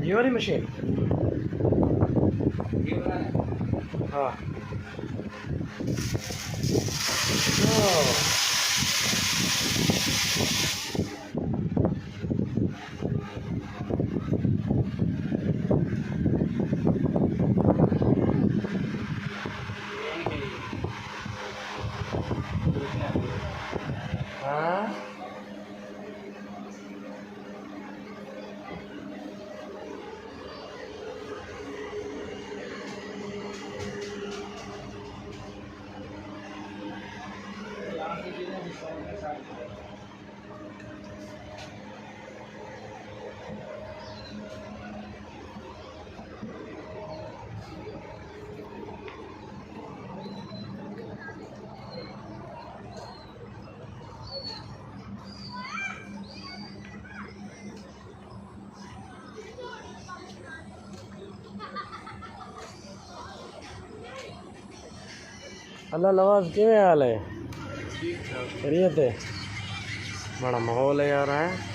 ये वाली मशीन। हाँ हाँ अल्लाह नवाज किवें हाल है? खैरियत है? बड़ा माहौल है यार है।